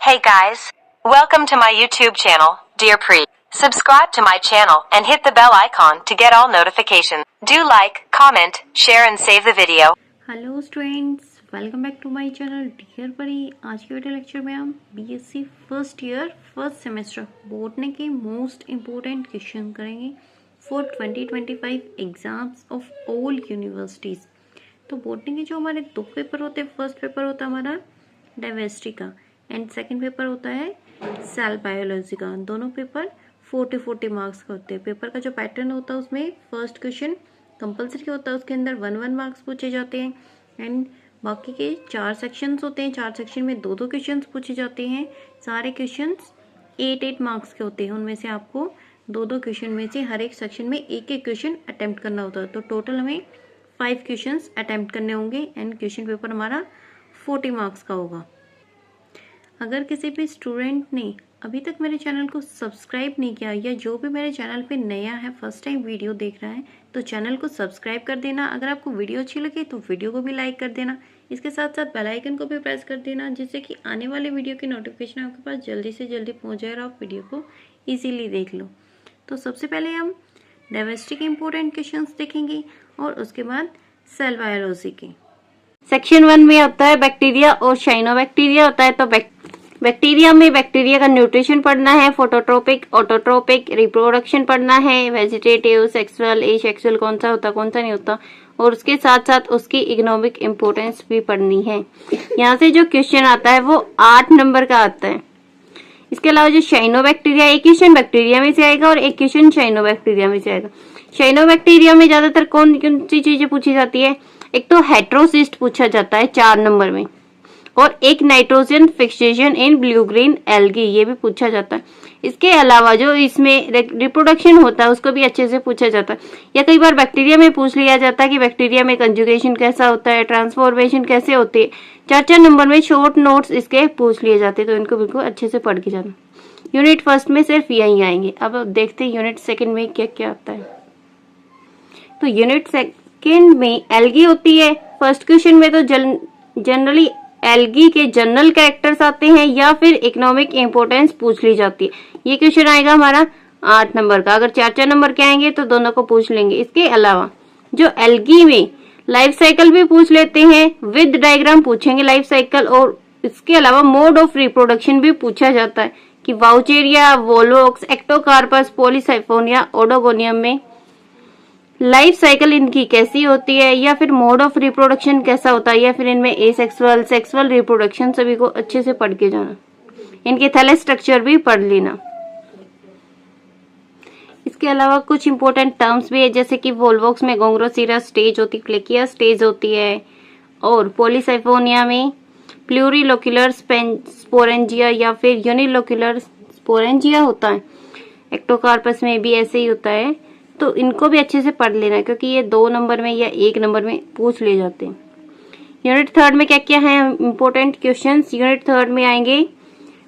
Hey guys, welcome to my YouTube channel, Dear Pre. Subscribe to my channel and hit the bell icon to get all notifications. Do like, comment, share and save the video. Hello students, welcome back to my channel dear Pari. आज के video lecture में हम BSc first year first semester botany के most important question करेंगे for 2025 exams of all universities. तो botany के जो हमारे दो पेपर होते हैं, फर्स्ट पेपर होता है हमारा डाइवर्सिटी का एंड सेकंड पेपर होता है सेल बायोलॉजी का। दोनों पेपर 40 मार्क्स का होते हैं। पेपर का जो पैटर्न होता है उसमें फर्स्ट क्वेश्चन कंपलसरी होता है, उसके अंदर 1 मार्क्स पूछे जाते हैं एंड बाकी के 4 सेक्शंस होते हैं। 4 सेक्शन में 2 क्वेश्चंस पूछे जाते हैं। सारे क्वेश्चंस 8 मार्क्स के होते हैं। उनमें से आपको 2 क्वेश्चन में से हर एक सेक्शन में एक क्वेश्चन अटेम्प्ट करना होता है। तो टोटल हमें 5 क्वेश्चंस अटेम्प्ट करने होंगे एंड क्वेश्चन पेपर हमारा 40 मार्क्स का होगा। अगर किसी भी स्टूडेंट ने अभी तक मेरे चैनल को सब्सक्राइब नहीं किया या जो भी मेरे चैनल पे नया है, फर्स्ट टाइम वीडियो देख रहा है, तो चैनल को सब्सक्राइब कर देना। अगर आपको वीडियो अच्छी लगे तो वीडियो को भी लाइक कर देना। इसके साथ साथ बेल आइकन को भी प्रेस कर देना, जिससे कि आने वाले वीडियो की नोटिफिकेशन आपके पास जल्दी से जल्दी पहुँच जाए और आप वीडियो को ईजीली देख लो। तो सबसे पहले हम डाइवर्सिटी के इम्पोर्टेंट क्वेश्चन देखेंगे और उसके बाद सेल बायोलॉजी के। सेक्शन 1 में होता है बैक्टीरिया और साइनोबैक्टीरिया होता है। तो बैक्टीरिया में बैक्टीरिया का न्यूट्रिशन पढ़ना है, फोटोट्रोपिक, ऑटोट्रोपिक, रिप्रोडक्शन पढ़ना है, वेजिटेटिव, सेक्सुअल, एसेक्सुअल, कौन सा होता कौन सा नहीं होता, और उसके साथ साथ उसकी इकोनॉमिक इम्पोर्टेंस भी पढ़नी है। यहाँ से जो क्वेश्चन आता है वो 8 नंबर का आता है। इसके अलावा जो साइनोबैक्टीरिया, एक क्वेश्चन बैक्टीरिया में से आएगा और एक क्वेश्चन साइनोबैक्टीरिया में से आएगा। साइनोबैक्टीरिया में ज्यादातर कौन कौन सी चीजें पूछी जाती है? एक तो हेट्रोसिस्ट पूछा जाता है 4 नंबर में, और एक nitrogen fixation in blue green algae, ये भी पूछा जाता है। इसके अलावा जो इसमें रिप्रोडक्शन होता है उसको भी अच्छे से पूछा जाता है। या कई बार बैक्टीरिया में पूछ लिया जाता है कि बैक्टीरिया में कंजुगेशन कैसा होता है, ट्रांसफॉर्मेशन कैसे होती है। 4 नंबर में शॉर्ट नोट्स इसके पूछ लिए जाते हैं, तो इनको बिल्कुल अच्छे से पढ़ के जाना। यूनिट फर्स्ट में सिर्फ यही आएंगे। अब देखते हैं यूनिट सेकेंड में क्या क्या आता है। तो यूनिट सेकेंड में एल्गी होती है। फर्स्ट क्वेश्चन में तो जनरली एल्गी के जनरल कैरेक्टर्स आते हैं या फिर इकोनॉमिक इंपोर्टेंस पूछ ली जाती है। ये क्वेश्चन आएगा हमारा 8 नंबर का। अगर 4 नंबर के आएंगे तो दोनों को पूछ लेंगे। इसके अलावा जो एल्गी में लाइफ साइकिल भी पूछ लेते हैं, विद डायग्राम पूछेंगे लाइफ साइकिल, और इसके अलावा मोड ऑफ रिप्रोडक्शन भी पूछा जाता है कि Vaucheria, Volvox, Ectocarpus, Polysiphonia, Oedogonium में लाइफ साइकिल इनकी कैसी होती है, या फिर मोड ऑफ रिप्रोडक्शन कैसा होता है, या फिर इनमें एसेक्सुअल, सेक्सुअल रिप्रोडक्शन, सभी को अच्छे से पढ़ के जाना। इनके थैलेस स्ट्रक्चर भी पढ़ लेना। इसके अलावा कुछ इंपॉर्टेंट टर्म्स भी है, जैसे कि वोल्वोक्स में गोंग्रोसीरा स्टेज होती है, क्लेकिया स्टेज होती है, और पॉलीसाइफोनिया में प्लूरिलोक्युलर स्पोरेंजिया या फिर यूनिलोक्युलर स्पोरेंजिया होता है। एक्टोकार्पस में भी ऐसे ही होता है। तो इनको भी अच्छे से पढ़ लेना, क्योंकि ये 2 नंबर में या 1 नंबर में पूछ ले जाते हैं। यूनिट थर्ड में क्या क्या है इंपॉर्टेंट क्वेश्चंस? यूनिट थर्ड में आएंगे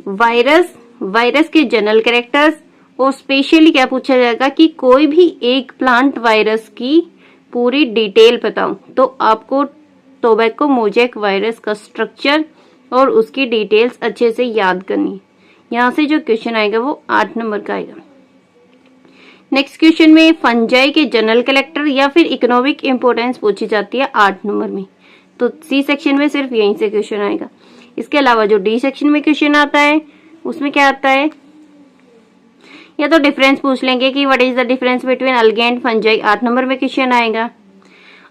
वायरस के जनरल कैरेक्टर्स, और स्पेशली क्या पूछा जाएगा कि कोई भी एक प्लांट वायरस की पूरी डिटेल बताओ। तो आपको टोबैको मोजैक वायरस का स्ट्रक्चर और उसकी डिटेल्स अच्छे से याद करनी। यहाँ से जो क्वेश्चन आएगा वो 8 नंबर का आएगा। नेक्स्ट क्वेश्चन में फंजाई के जनरल कैरेक्टर या फिर इकोनॉमिक इंपोर्टेंस पूछी जाती है 8 नंबर में। तो सी सेक्शन में सिर्फ यहीं से क्वेश्चन आएगा। इसके अलावा जो डी सेक्शन में क्वेश्चन आता है उसमें क्या आता है, या तो डिफरेंस पूछ लेंगे कि what is the difference between अलगे एंड फंजाई, 8 नंबर में क्वेश्चन आएगा।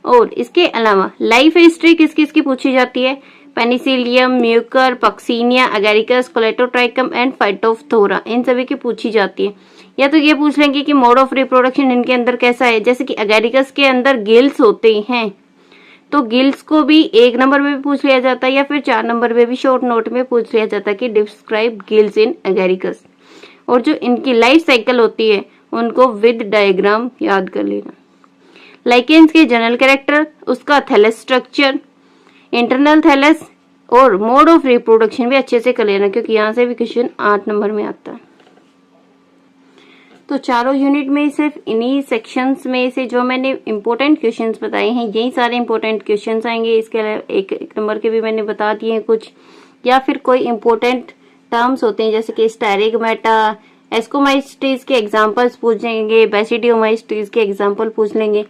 और इसके अलावा लाइफ हिस्ट्री किस किस की पूछी जाती है? Penicillium, mucor, puccinia, agaricus, colletotrichum and phytophthora, इन सभी की पूछी जाती है। या तो ये पूछ लेंगे कि मोड ऑफ रिप्रोडक्शन इनके अंदर कैसा है, जैसे कि अगैरिकस के अंदर गिल्स होते हैं, तो गिल्स को भी 1 नंबर में भी पूछ लिया जाता है, या फिर 4 नंबर में भी शॉर्ट नोट में पूछ लिया जाता है कि डिस्क्राइब गिल्स इन अगैरिकस। और जो इनकी लाइफ साइकिल होती है उनको विद डायग्राम याद कर लेना। लाइकेंस के जनरल कैरेक्टर, उसका थैलेस स्ट्रक्चर, इंटरनल थैलेस, और मोड ऑफ रिप्रोडक्शन भी अच्छे से कर लेना, क्योंकि यहाँ से भी क्वेश्चन 8 नंबर में आता है। तो चारों यूनिट में सिर्फ इन्हीं सेक्शंस में से जो मैंने इंपॉर्टेंट क्वेश्चंस बताए हैं यही सारे इंपॉर्टेंट क्वेश्चंस आएंगे। इसके अलावा एक नंबर के भी मैंने बता दिए हैं कुछ, या फिर कोई इंपॉर्टेंट टर्म्स होते हैं जैसे कि स्टेरिगमेटा, एस्कोमाइस्टीज के एग्जांपल्स पूछेंगे, बेसिडियोमाइस्टीज के एग्जांपल पूछ लेंगे,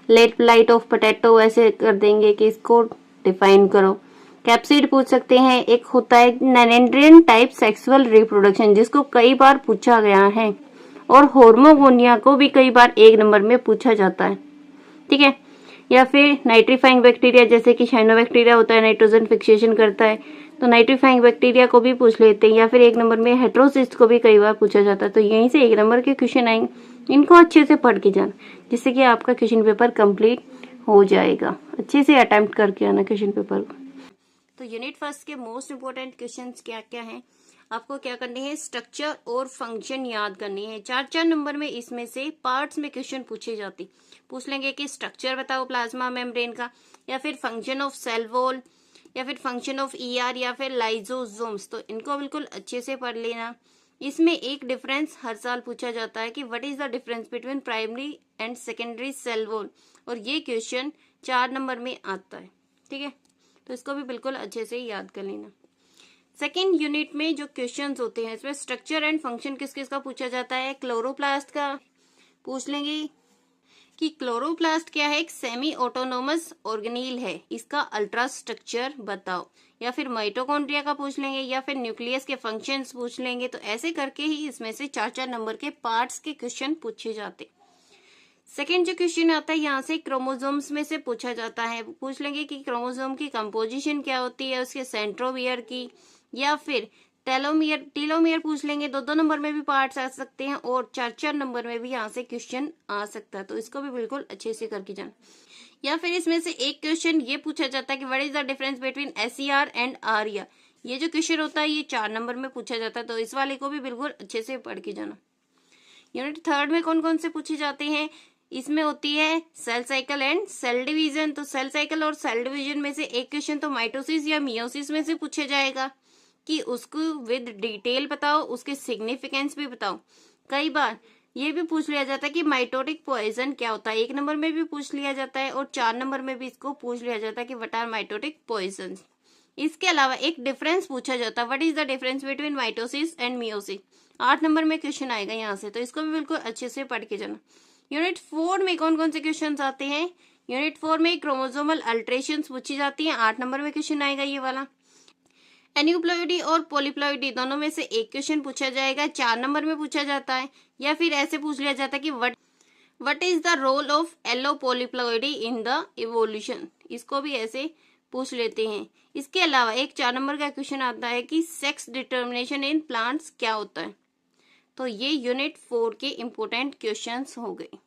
लेट ब्लाइट ऑफ पोटैटो ऐसे कर देंगे कि इसको डिफाइन करो। कैप्सिड पूछ सकते हैं। एक होता है नेनेंड्रियन टाइप सेक्सुअल रिप्रोडक्शन जिसको कई बार पूछा गया है, और होर्मोगोनिया को भी कई बार 1 नंबर में पूछा जाता है, ठीक है। या फिर नाइट्रीफाइंग बैक्टीरिया जैसे कि साइनोबैक्टीरिया होता है, नाइट्रोजन फिक्सेशन करता है, तो नाइट्रीफाइंग बैक्टीरिया को भी पूछ लेते हैं। या फिर 1 नंबर में हेट्रोसिस्ट को भी कई बार पूछा जाता है। तो यहीं से 1 नंबर के क्वेश्चन आएंगे, इनको अच्छे से पढ़ के जाना जिससे कि आपका क्वेश्चन पेपर कंप्लीट हो जाएगा। अच्छे से अटेम्प्ट करके आना क्वेश्चन पेपर को। तो यूनिट फर्स्ट के मोस्ट इंपोर्टेंट क्वेश्चंस क्या क्या हैं, आपको क्या करने हैं, स्ट्रक्चर और फंक्शन याद करनी है। 4-4 नंबर में इसमें से पार्ट्स में क्वेश्चन पूछ लेंगे कि स्ट्रक्चर बताओ प्लाज्मा मेम्ब्रेन का, या फिर फंक्शन ऑफ सेल वॉल, या फिर फंक्शन ऑफ ईआर, या फिर लाइजोसोम्स। तो इनको बिल्कुल अच्छे से पढ़ लेना। इसमें एक डिफरेंस हर साल पूछा जाता है कि what is the difference between primary and secondary cell wall, और ये क्वेश्चन 4 नंबर में आता है, ठीक है। तो इसको भी बिल्कुल अच्छे से याद कर लेना। सेकेंड यूनिट में जो क्वेश्चंस होते हैं इसमें स्ट्रक्चर एंड फंक्शन किस किस का पूछा जाता है। क्लोरोप्लास्ट का पूछ लेंगे कि क्लोरोप्लास्ट क्या है, एक सेमी ऑटोनोमस ऑर्गेनील है, इसका अल्ट्रा स्ट्रक्चर बताओ। या फिर माइटोकॉन्ड्रिया का पूछ लेंगे, या फिर न्यूक्लियस के फंक्शंस पूछ लेंगे। तो ऐसे करके ही इसमें से 4-4 नंबर के पार्ट्स के क्वेश्चन पूछे जाते। सेकेंड जो क्वेश्चन आता है यहाँ से क्रोमोसोम्स में से पूछा जाता है। पूछ लेंगे कि क्रोमोसोम की कंपोजिशन क्या होती है, उसके सेंट्रोमियर की, या फिर टेलोमियर पूछ लेंगे। 2-2 नंबर में भी पार्ट्स आ सकते हैं और 4-4 नंबर में भी यहाँ से क्वेश्चन आ सकता है। तो इसको भी बिल्कुल अच्छे से करके जाना। या फिर इसमें से एक क्वेश्चन ये पूछा जाता है कि what is the difference between SER and आरिया। ये जो क्वेश्चन होता है ये 4 नंबर में पूछा जाता है। तो इस वाले को भी बिल्कुल अच्छे से पढ़ के जाना। यूनिट थर्ड में कौन कौन से पूछे जाते हैं, इसमें होती है cell cycle and cell division. तो सेल साइकिल और सेल डिवीजन में से एक क्वेश्चन तो माइटोसिस या मियोसिस में से पूछा जाएगा कि उसको विद डिटेल बताओ, उसके सिग्निफिकेंस भी बताओ। कई बार ये भी पूछ लिया जाता है कि माइटोटिक पॉइजन क्या होता है, 1 नंबर में भी पूछ लिया जाता है और 4 नंबर में भी इसको पूछ लिया जाता है कि व्हाट आर माइटोटिक पॉइजन। इसके अलावा एक डिफरेंस पूछा जाता है, what is the difference between mitosis and meiosis. 8 number में क्वेश्चन आएगा यहाँ से। तो इसको भी बिल्कुल अच्छे से पढ़ के जाना। यूनिट 4 में कौन कौन से क्वेश्चन आते हैं, यूनिट 4 में क्रोमोसोमल अल्टरेशंस पूछी जाती है। 8 नंबर में क्वेश्चन आएगा ये वाला। एन्यूप्लॉइडी और पॉलीप्लॉइडी दोनों में से एक क्वेश्चन पूछा जाएगा, 4 नंबर में पूछा जाता है। या फिर ऐसे पूछ लिया जाता है कि what is the role of allopolyploidy in the evolution. इसको भी ऐसे पूछ लेते हैं। इसके अलावा एक 4 नंबर का क्वेश्चन आता है कि सेक्स डिटर्मिनेशन इन प्लांट्स क्या होता है। तो ये यूनिट 4 के इम्पोर्टेंट क्वेश्चंस हो गए।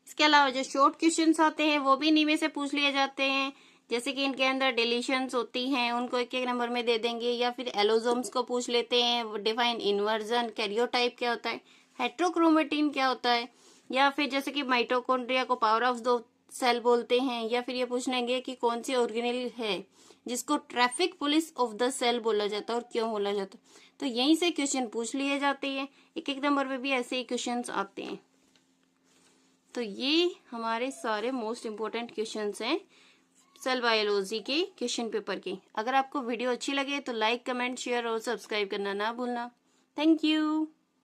इसके अलावा जो शॉर्ट क्वेश्चंस आते हैं वो भी इन्हीं में से पूछ लिए जाते हैं, जैसे कि इनके अंदर डिलीशंस होती हैं उनको 1-1 नंबर में दे देंगे। या फिर एलोसोम्स को पूछ लेते हैं, डिफाइन इन्वर्जन, कैरियोटाइप क्या होता है, हेट्रोक्रोमेटिन क्या होता है, या फिर जैसे कि माइटोकॉन्ड्रिया को पावर ऑफ द सेल बोलते हैं। या फिर ये पूछ लेंगे कि कौन सी ऑर्गेनेल है जिसको traffic police of the cell बोला जाता है और क्यों बोला जाता है। तो यहीं से क्वेश्चन पूछ लिए जाते हैं। 1-1 नंबर में भी ऐसे ही क्वेश्चन आते हैं। तो ये हमारे सारे मोस्ट इम्पोर्टेंट क्वेश्चंस हैं सेल बायोलॉजी के क्वेश्चन पेपर के। अगर आपको वीडियो अच्छी लगे तो लाइक, कमेंट, शेयर और सब्सक्राइब करना ना भूलना। Thank you.